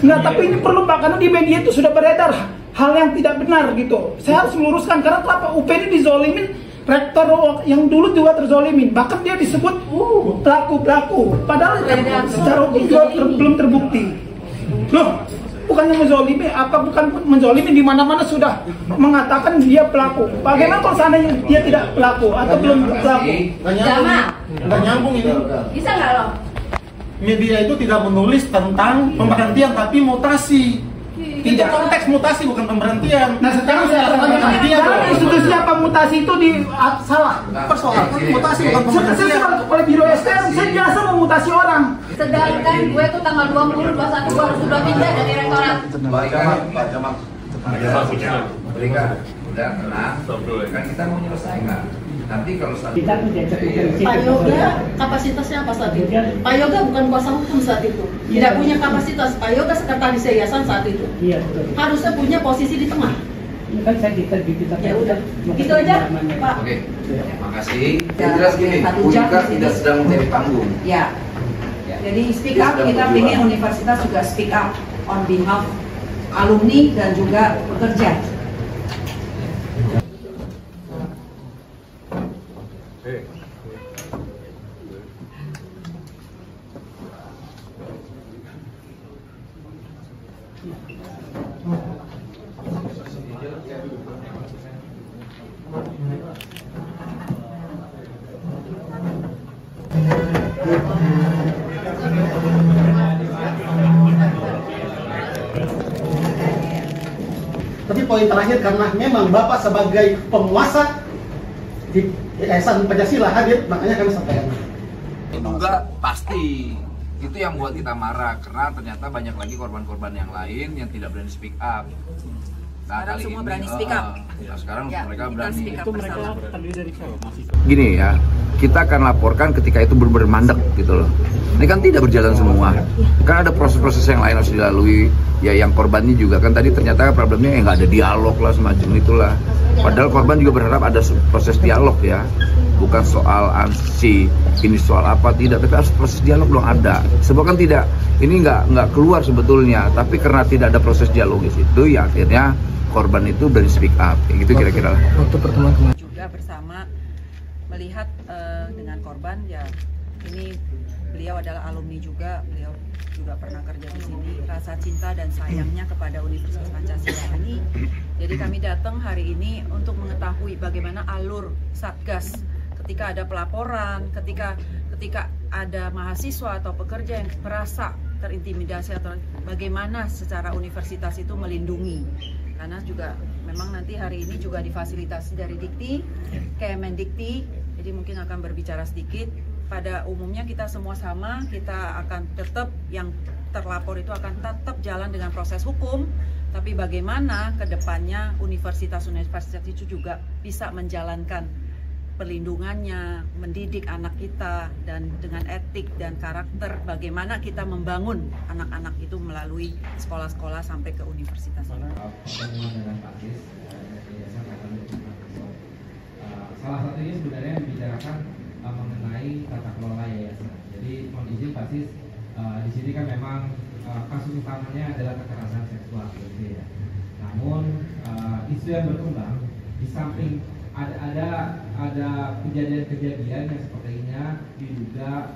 Nah, tapi ini perlu Pak, karena di media itu sudah beredar hal yang tidak benar gitu. Saya harus meluruskan, karena kenapa UP ini dizolimin, rektor yang dulu juga terzolimin. Bahkan dia disebut pelaku-pelaku, padahal secara hukum juga belum terbukti. Loh, bukannya menzolimi, apa bukan menzolimi, di mana-mana sudah mengatakan dia pelaku. Bagaimana kalau seandainya dia tidak pelaku atau belum pelaku? Nggak nyambung ini. Bisa nggak lo? Media itu tidak menulis tentang pemberhentian tapi mutasi. Tidak, konteks mutasi bukan pemberhentian. Nah, sekarang saya katakan institusi apa mutasi itu salah. Persoalan mutasi bukan Saya pemberhentian. oleh Biro SDM, saya biasa memutasi orang. Sedangkan gue tuh tanggal 20, 21 gue harus sudah pindah dari rektorat. Pak Jamal, berikan, udah tenang, kan kita mau menyelesaikan. Nanti kalau Pak Yoga kapasitasnya apa saat itu? Pak Yoga bukan kuasa hukum saat itu, tidak punya kapasitas. Pak Yoga sekretaris yayasan saat itu. Iya, betul. Harusnya punya posisi di tengah. Kan saya kita ya udah, gitu aja, Pak. Oke, makasih. Yang jelas gini, Unika tidak sedang menjadi panggung. Ya. Jadi speak up, kita ingin universitas juga speak up on behalf alumni dan juga pekerja. Tapi poin terakhir, karena memang Bapak sebagai penguasa di Yayasan Pancasila hadir, makanya kami sampaikan. Juga pasti itu yang buat kita marah, karena ternyata banyak lagi korban-korban yang lain yang tidak berani speak up. Nah, Sekarang kali semua ini, berani speak up. Nah, sekarang Ya, mereka kita berani. speak up bersama. Gini ya, kita akan laporkan ketika itu benar-benar mandek gitu loh. Ini kan tidak berjalan semua, kan ada proses-proses yang lain harus dilalui. Ya yang korbannya juga kan tadi ternyata problemnya nggak ada dialog lah semacam itulah. Padahal korban juga berharap ada proses dialog ya, bukan soal ansi ini soal apa tidak, tapi harus proses dialog dong ada. Sebab kan tidak, ini nggak keluar sebetulnya, tapi karena tidak ada proses dialogis itu ya akhirnya korban itu dari speak up, kayak gitu kira-kira lah. Waktu pertemuan kemarin Juga bersama melihat dengan korban, ya ini beliau adalah alumni juga, beliau juga pernah kerja di sini. Rasa cinta dan sayangnya kepada Universitas Pancasila ini, jadi kami datang hari ini untuk mengetahui bagaimana alur Satgas ketika ada pelaporan, ketika ada mahasiswa atau pekerja yang merasa terintimidasi, atau bagaimana secara universitas itu melindungi. Karena juga memang nanti hari ini juga difasilitasi dari Dikti, Kemendikti, jadi mungkin akan berbicara sedikit. Pada umumnya kita semua sama, kita akan tetap, yang terlapor itu akan tetap jalan dengan proses hukum, tapi bagaimana ke depannya universitas-universitas itu juga bisa menjalankan perlindungannya, mendidik anak kita, dan dengan etik dan karakter, bagaimana kita membangun anak-anak itu melalui sekolah-sekolah sampai ke universitas. Pertemuan dengan Pak Kis, salah satunya sebenarnya membicarakan mengenai tata kelola yayasan. Jadi mohon izin Pak Sis, di sini kan memang kasus utamanya adalah kekerasan seksual, gitu ya. Namun isu yang berkembang di samping ada kejadian-kejadian yang sepertinya diduga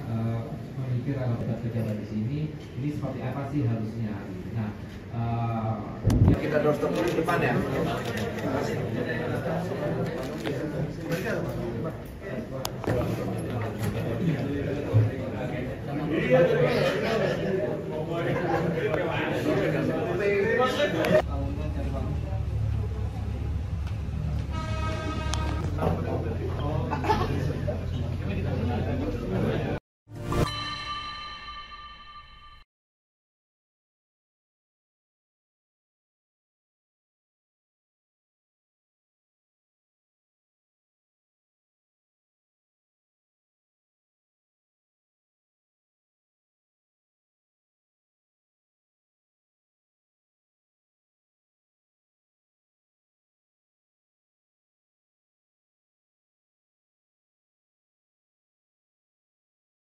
memikir kalau pejabat di sini ini seperti apa sih harusnya. Nah, Kita doorstop di depan ya. Iya.